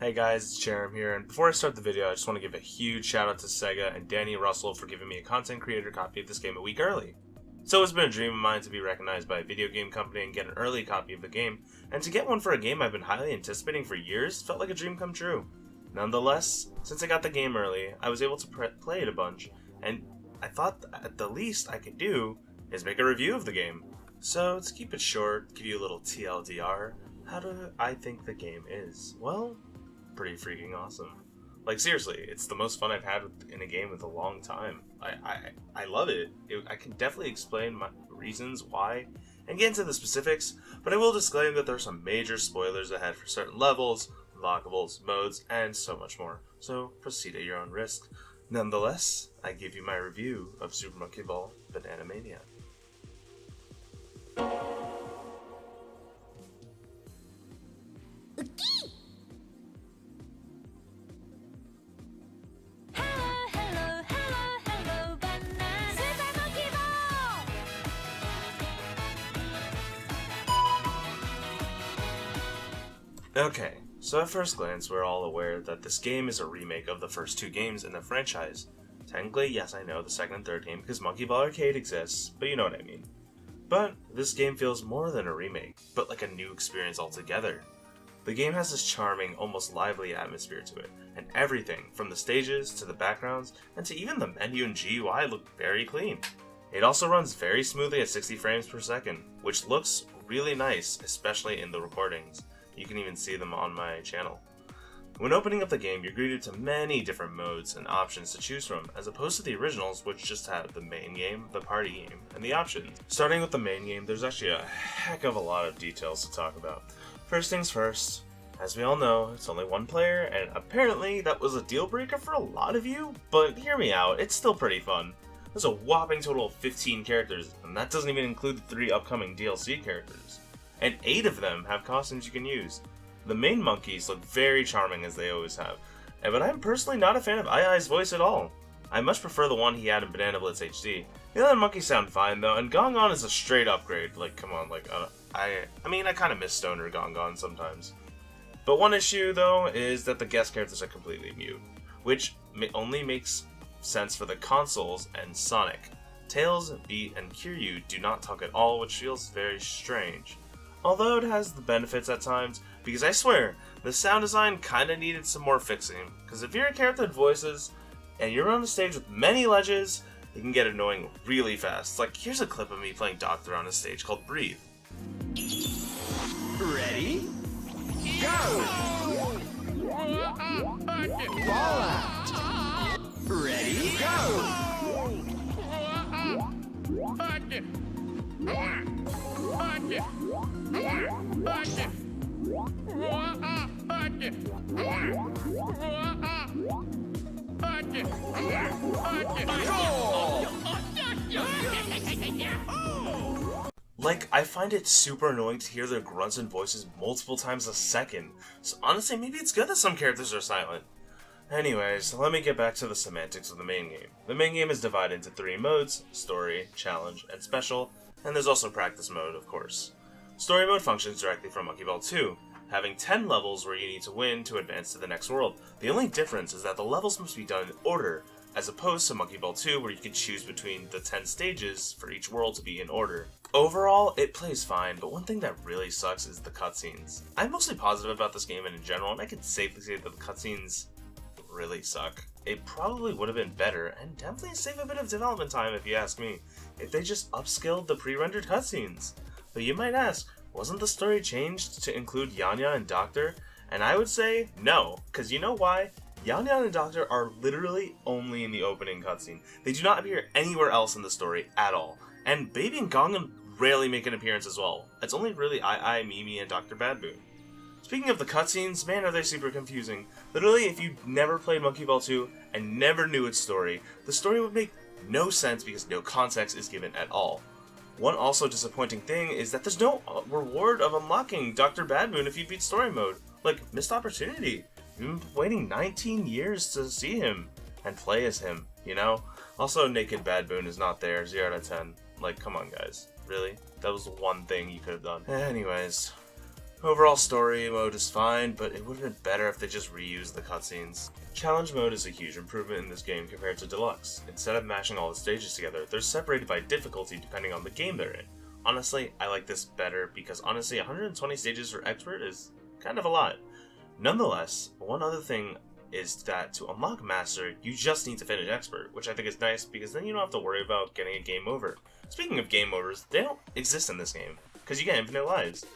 Hey guys, it's Jerem here, and before I start the video, I just want to give a huge shout out to Sega and Danny Russell for giving me a content creator copy of this game a week early. It's always been a dream of mine to be recognized by a video game company and get an early copy of the game, and to get one for a game I've been highly anticipating for years felt like a dream come true. Nonetheless, since I got the game early, I was able to play it a bunch, and I thought at the least I could do is make a review of the game. So, to keep it short, give you a little TLDR, how do I think the game is? Well, pretty freaking awesome. Like, seriously, it's the most fun I've had in a game with a long time. I love it. I can definitely explain my reasons why and get into the specifics, but I will disclaim that there are some major spoilers ahead for certain levels, unlockables, modes, and so much more. So proceed at your own risk. Nonetheless, I give you my review of Super Monkey Ball Banana Mania. Okay, so at first glance, we're all aware that this game is a remake of the first two games in the franchise. Technically, yes, I know the second and third game because Monkey Ball Arcade exists, but you know what I mean. But this game feels more than a remake, but like a new experience altogether. The game has this charming, almost lively atmosphere to it, and everything, from the stages, to the backgrounds, and to even the menu and GUI look very clean. It also runs very smoothly at 60 frames per second, which looks really nice, especially in the recordings. You can even see them on my channel. When opening up the game, you're greeted to many different modes and options to choose from, as opposed to the originals, which just had the main game, the party game, and the options. Starting with the main game, there's actually a heck of a lot of details to talk about. First things first, as we all know, it's only one player, and apparently that was a deal breaker for a lot of you, but hear me out, it's still pretty fun. There's a whopping total of 15 characters, and that doesn't even include the 3 upcoming DLC characters. And 8 of them have costumes you can use. The main monkeys look very charming as they always have, but I'm personally not a fan of Ai-Ai's voice at all. I much prefer the one he had in Banana Blitz HD. The other monkeys sound fine though, and Gong Gong is a straight upgrade. Like, come on, like, I kind of miss Stoner Gong Gong sometimes. But one issue though is that the guest characters are completely mute, which only makes sense for the consoles and Sonic. Tails, Beat, and Kiryu do not talk at all, which feels very strange. Although it has the benefits at times, because I swear, the sound design kinda needed some more fixing, because if you're a character with voices, and you're on a stage with many ledges, it can get annoying really fast. Like, here's a clip of me playing Doctor on a stage called Breathe. Ready? Go! Ball out! Ready? Go! Like, I find it super annoying to hear their grunts and voices multiple times a second, so honestly, maybe it's good that some characters are silent. Anyways, let me get back to the semantics of the main game. The main game is divided into 3 modes: Story, Challenge, and Special, and there's also Practice Mode, of course. Story Mode functions directly from Monkey Ball 2, having 10 levels where you need to win to advance to the next world. The only difference is that the levels must be done in order, as opposed to Monkey Ball 2 where you can choose between the 10 stages for each world to be in order. Overall, it plays fine, but one thing that really sucks is the cutscenes. I'm mostly positive about this game and in general, and I can safely say that the cutscenes really suck. It probably would have been better, and definitely save a bit of development time if you ask me, if they just upscaled the pre-rendered cutscenes. But you might ask, wasn't the story changed to include Yanya and Doctor? And I would say no, because you know why? Yanya and Doctor are literally only in the opening cutscene. They do not appear anywhere else in the story at all. And Baby and Gongan rarely make an appearance as well. It's only really Ai, Mimi, and Dr. Badboon. Speaking of the cutscenes, man are they super confusing. Literally, if you never played Monkey Ball 2 and never knew its story, the story would make no sense because no context is given at all. One also disappointing thing is that there's no reward of unlocking Dr. Badboon if you beat story mode. Like, missed opportunity. You've been waiting 19 years to see him and play as him, you know? Also, Naked Badboon is not there, 0 out of 10. Like, come on guys, really? That was the one thing you could have done. Anyways, Overall story mode is fine, but it would have been better if they just reused the cutscenes. Challenge mode is a huge improvement in this game compared to Deluxe. Instead of mashing all the stages together, they're separated by difficulty depending on the game they're in. Honestly, I like this better because honestly 120 stages for Expert is kind of a lot. Nonetheless, one other thing is that to unlock Master, you just need to finish Expert, which I think is nice because then you don't have to worry about getting a game over. Speaking of game overs, they don't exist in this game, because you get infinite lives.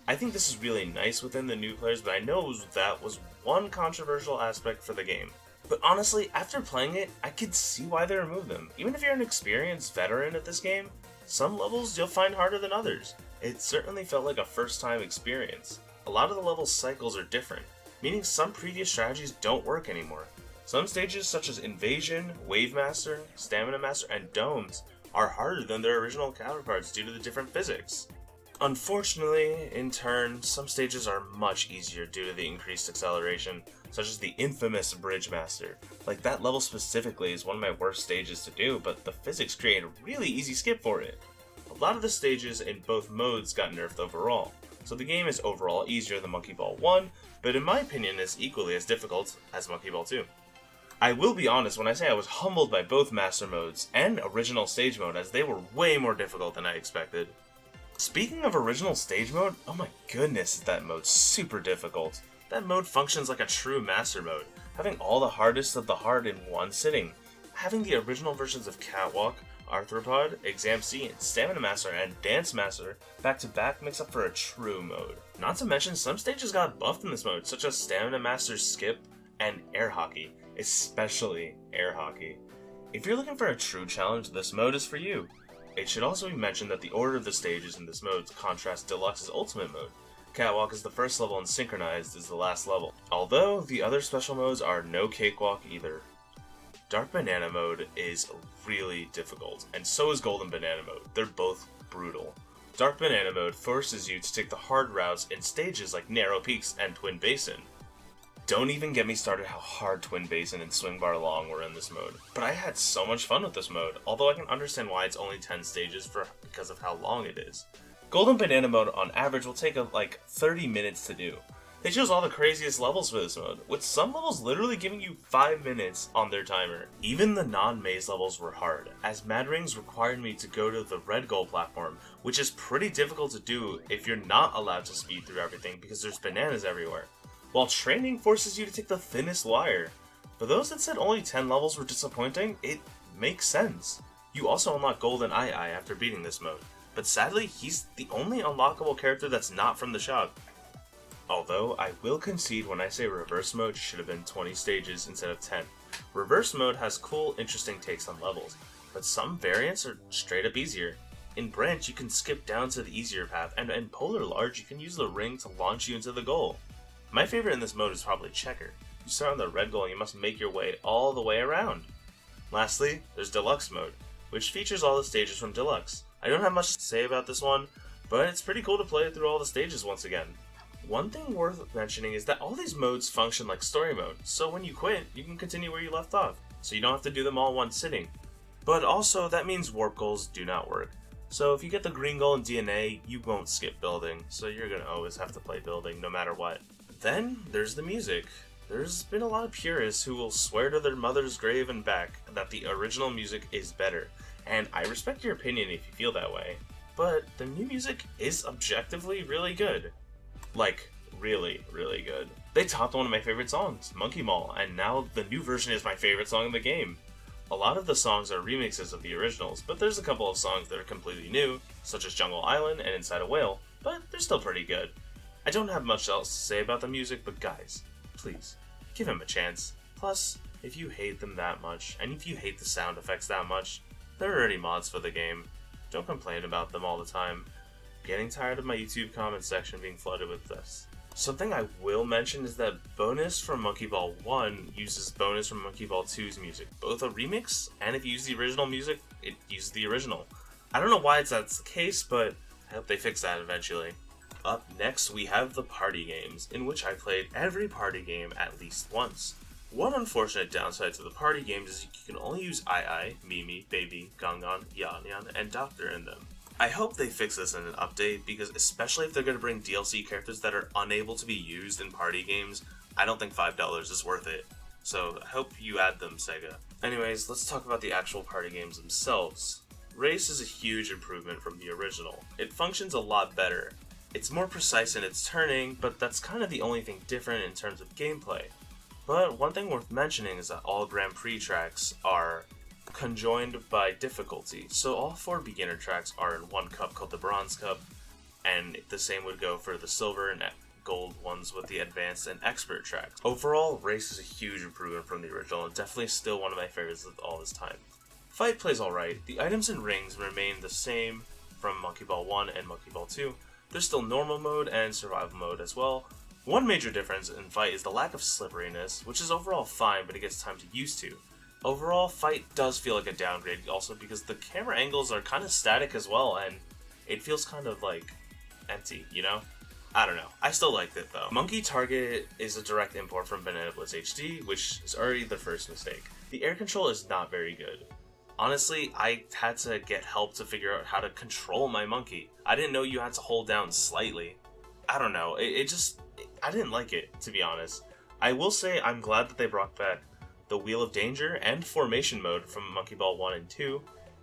I think this is really nice within the new players, but I know that was one controversial aspect for the game. But honestly, after playing it, I could see why they removed them. Even if you're an experienced veteran at this game, some levels you'll find harder than others. It certainly felt like a first time experience. A lot of the level cycles are different, meaning some previous strategies don't work anymore. Some stages such as Invasion, Wave Master, Stamina Master, and Domes are harder than their original counterparts due to the different physics. Unfortunately, in turn, some stages are much easier due to the increased acceleration, such as the infamous Bridge Master. Like, that level specifically is one of my worst stages to do, but the physics create a really easy skip for it. A lot of the stages in both modes got nerfed overall, so the game is overall easier than Monkey Ball 1, but in my opinion is equally as difficult as Monkey Ball 2. I will be honest when I say I was humbled by both Master modes and original stage mode, as they were way more difficult than I expected. Speaking of original stage mode, oh my goodness, is that mode super difficult. That mode functions like a true master mode, having all the hardest of the hard in one sitting. Having the original versions of Catwalk, Arthropod, Exam C, and Stamina Master and Dance Master back to back makes up for a true mode. Not to mention, some stages got buffed in this mode, such as Stamina Master Skip and Air Hockey, especially Air Hockey. If you're looking for a true challenge, this mode is for you. It should also be mentioned that the order of the stages in this mode contrasts Deluxe's Ultimate mode. Catwalk is the first level and Synchronized is the last level, although the other special modes are no cakewalk either. Dark Banana mode is really difficult, and so is Golden Banana mode. They're both brutal. Dark Banana mode forces you to take the hard routes in stages like Narrow Peaks and Twin Basin. Don't even get me started how hard Twin Basin and Swing Bar Long were in this mode. But I had so much fun with this mode, although I can understand why it's only 10 stages because of how long it is. Golden Banana mode on average will take like 30 minutes to do. They chose all the craziest levels for this mode, with some levels literally giving you 5 minutes on their timer. Even the non-maze levels were hard, as Mad Rings required me to go to the Red Goal platform, which is pretty difficult to do if you're not allowed to speed through everything because there's bananas everywhere. While training forces you to take the thinnest wire. For those that said only 10 levels were disappointing, it makes sense. You also unlock Golden Eye after beating this mode, but sadly he's the only unlockable character that's not from the shop. Although I will concede when I say reverse mode should have been 20 stages instead of 10. Reverse mode has cool, interesting takes on levels, but some variants are straight up easier. In Branch you can skip down to the easier path, and in Polar Large you can use the ring to launch you into the goal. My favorite in this mode is probably Checker. You start on the red goal and you must make your way all the way around. Lastly, there's Deluxe mode, which features all the stages from Deluxe. I don't have much to say about this one, but it's pretty cool to play through all the stages once again. One thing worth mentioning is that all these modes function like story mode, so when you quit, you can continue where you left off, so you don't have to do them all in one sitting. But also, that means warp goals do not work. So if you get the green goal in DNA, you won't skip building, so you're gonna always have to play building no matter what. Then, there's the music. There's been a lot of purists who will swear to their mother's grave and back that the original music is better, and I respect your opinion if you feel that way, but the new music is objectively really good. Like, really, really good. They topped one of my favorite songs, Monkey Mall, and now the new version is my favorite song in the game. A lot of the songs are remixes of the originals, but there's a couple of songs that are completely new, such as Jungle Island and Inside a Whale, but they're still pretty good. I don't have much else to say about the music, but guys, please, give him a chance. Plus, if you hate them that much, and if you hate the sound effects that much, there are already mods for the game. Don't complain about them all the time. I'm getting tired of my YouTube comment section being flooded with this. Something I will mention is that Bonus from Monkey Ball 1 uses Bonus from Monkey Ball 2's music, both a remix, and if you use the original music, it uses the original. I don't know why that's the case, but I hope they fix that eventually. Up next, we have the party games, in which I played every party game at least once. One unfortunate downside to the party games is you can only use Ai, Mimi, Baby, Gangan, Yan Yan, and Doctor in them. I hope they fix this in an update, because especially if they're going to bring DLC characters that are unable to be used in party games, I don't think $5 is worth it. So I hope you add them, Sega. Anyways, let's talk about the actual party games themselves. Race is a huge improvement from the original. It functions a lot better. It's more precise in its turning, but that's kind of the only thing different in terms of gameplay. But one thing worth mentioning is that all Grand Prix tracks are conjoined by difficulty. So all 4 beginner tracks are in one cup called the Bronze Cup, and the same would go for the silver and gold ones with the advanced and expert tracks. Overall, Race is a huge improvement from the original and definitely still one of my favorites of all this time. Fight plays alright. The items and rings remain the same from Monkey Ball 1 and Monkey Ball 2. There's still normal mode and survival mode as well. One major difference in Fight is the lack of slipperiness, which is overall fine, but it gets time to use to. Overall, Fight does feel like a downgrade also because the camera angles are kind of static as well, and it feels kind of like empty, you know? I don't know. I still liked it though. Monkey Target is a direct import from Banana Blitz HD, which is already the first mistake. The air control is not very good. Honestly, I had to get help to figure out how to control my monkey. I didn't know you had to hold down slightly. I don't know, I didn't like it, to be honest. I will say I'm glad that they brought back the Wheel of Danger and Formation mode from Monkey Ball 1 and 2,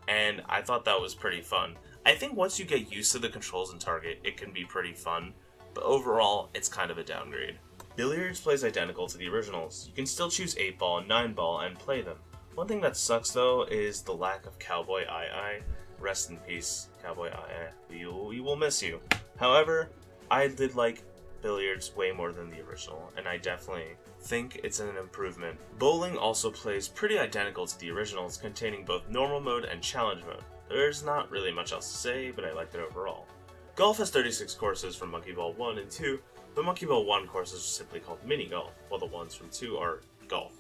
and I thought that was pretty fun. I think once you get used to the controls in Target, it can be pretty fun, but overall, it's kind of a downgrade. Billiards plays identical to the originals. You can still choose 8-ball and 9-ball and play them. One thing that sucks though is the lack of Cowboy Ai. Rest in peace, Cowboy Ai. We will miss you. However, I did like Billiards way more than the original, and I definitely think it's an improvement. Bowling also plays pretty identical to the originals, containing both normal mode and challenge mode. There's not really much else to say, but I liked it overall. Golf has 36 courses from Monkey Ball 1 and 2, but Monkey Ball 1 courses are simply called Mini Golf, while the ones from 2 are Golf.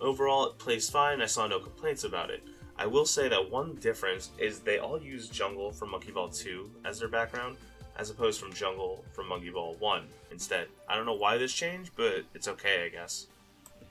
Overall, it plays fine, I saw no complaints about it. I will say that one difference is they all use Jungle from Monkey Ball 2 as their background, as opposed from Jungle from Monkey Ball 1 instead. I don't know why this changed, but it's okay, I guess.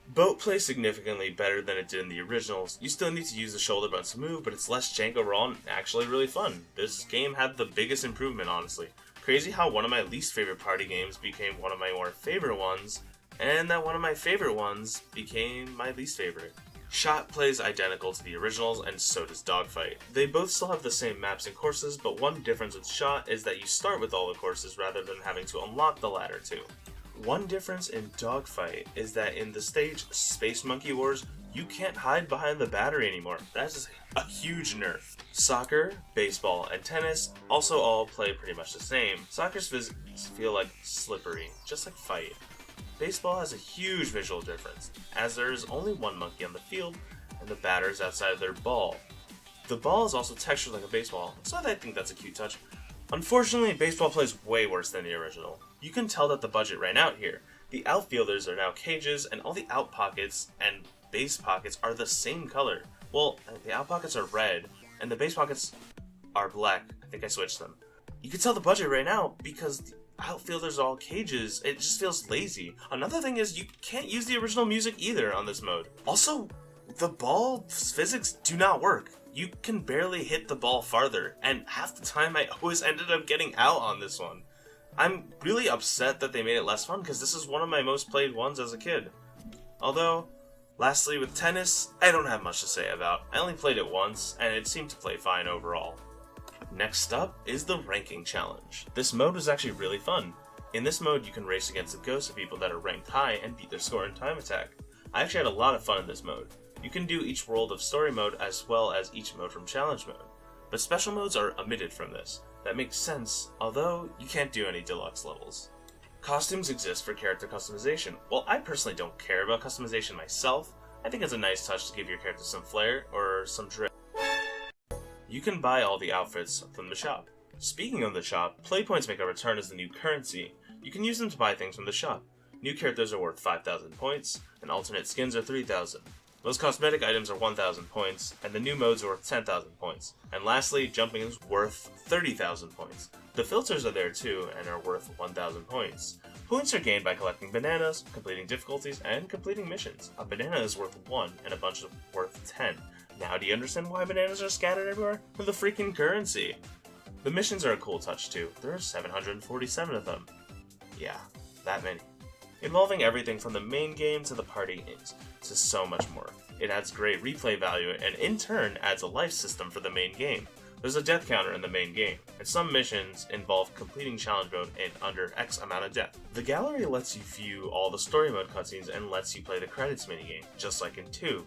Boat plays significantly better than it did in the originals. You still need to use the shoulder buttons to move, but it's less jank overall and actually really fun. This game had the biggest improvement, honestly. Crazy how one of my least favorite party games became one of my more favorite ones, and that one of my favorite ones became my least favorite. Shot plays identical to the originals, and so does Dogfight. They both still have the same maps and courses, but one difference with Shot is that you start with all the courses rather than having to unlock the latter two. One difference in Dogfight is that in the stage Space Monkey Wars, you can't hide behind the battery anymore. That's just a huge nerf. Soccer, baseball, and tennis also all play pretty much the same. Soccer's physics feel like slippery, just like Fight. Baseball has a huge visual difference, as there is only one monkey on the field, and the batter is outside of their ball. The ball is also textured like a baseball, so I think that's a cute touch. Unfortunately, baseball plays way worse than the original. You can tell that the budget ran out here. The outfielders are now cages, and all the out pockets and base pockets are the same color. Well, the out pockets are red, and the base pockets are black. I think I switched them. You can tell the budget ran out because the outfielders are all cages. It just feels lazy. Another thing is you can't use the original music either on this mode. Also, the ball physics do not work. You can barely hit the ball farther, and half the time I always ended up getting out on this one. I'm really upset that they made it less fun because this is one of my most played ones as a kid. Although, lastly with tennis, I don't have much to say about. I only played it once, and it seemed to play fine overall. Next up is the ranking challenge. This mode was actually really fun. In this mode, you can race against the ghosts of people that are ranked high and beat their score in time attack. I actually had a lot of fun in this mode. You can do each world of story mode as well as each mode from challenge mode. But special modes are omitted from this. That makes sense, although you can't do any deluxe levels. Costumes exist for character customization. While I personally don't care about customization myself, I think it's a nice touch to give your character some flair or some drip. You can buy all the outfits from the shop. Speaking of the shop, play points make a return as the new currency. You can use them to buy things from the shop. New characters are worth 5,000 points, and alternate skins are 3,000. Most cosmetic items are 1,000 points, and the new modes are worth 10,000 points. And lastly, jumping is worth 30,000 points. The filters are there too, and are worth 1,000 points. Points are gained by collecting bananas, completing difficulties, and completing missions. A banana is worth 1, and a bunch is worth 10. Now do you understand why bananas are scattered everywhere? For the freaking currency! The missions are a cool touch too. There are 747 of them. Yeah, that many. Involving everything from the main game to the party games to so much more. It adds great replay value and in turn adds a life system for the main game. There's a death counter in the main game, and some missions involve completing challenge mode in under X amount of death. The gallery lets you view all the story mode cutscenes and lets you play the credits minigame, just like in 2.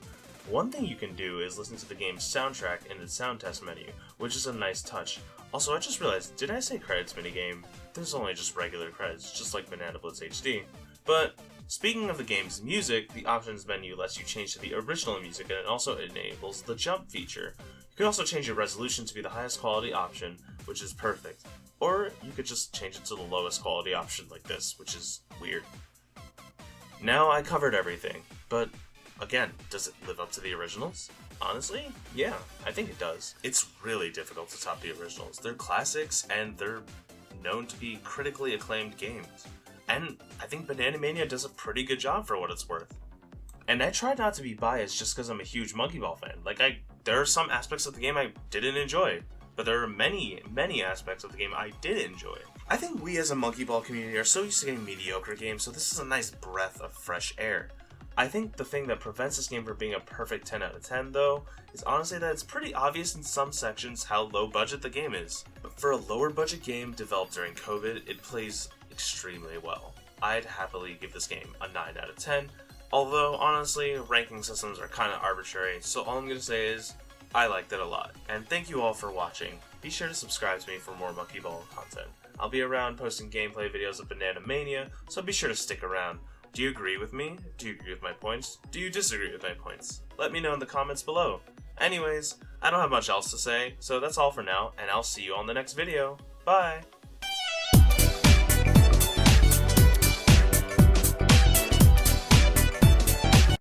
One thing you can do is listen to the game's soundtrack in the sound test menu, which is a nice touch. Also, I just realized, did I say credits minigame? There's only just regular credits, just like Banana Blitz HD. But speaking of the game's music, the options menu lets you change to the original music and it also enables the jump feature. You can also change your resolution to be the highest quality option, which is perfect. Or you could just change it to the lowest quality option like this, which is weird. Now I covered everything, but again, does it live up to the originals? Honestly, yeah, I think it does. It's really difficult to top the originals. They're classics and they're known to be critically acclaimed games. And I think Banana Mania does a pretty good job for what it's worth. And I try not to be biased just because I'm a huge Monkey Ball fan. There are some aspects of the game I didn't enjoy, but there are many aspects of the game I did enjoy. I think we as a Monkey Ball community are so used to getting mediocre games, so this is a nice breath of fresh air. I think the thing that prevents this game from being a perfect 10 out of 10, though, is honestly that it's pretty obvious in some sections how low budget the game is. But for a lower budget game developed during COVID, it plays extremely well. I'd happily give this game a 9 out of 10, although honestly, ranking systems are kinda arbitrary, so all I'm gonna say is, I liked it a lot. And thank you all for watching. Be sure to subscribe to me for more Monkey Ball content. I'll be around posting gameplay videos of Banana Mania, so be sure to stick around. Do you agree with me? Do you agree with my points? Do you disagree with my points? Let me know in the comments below. Anyways, I don't have much else to say, so that's all for now, and I'll see you on the next video. Bye!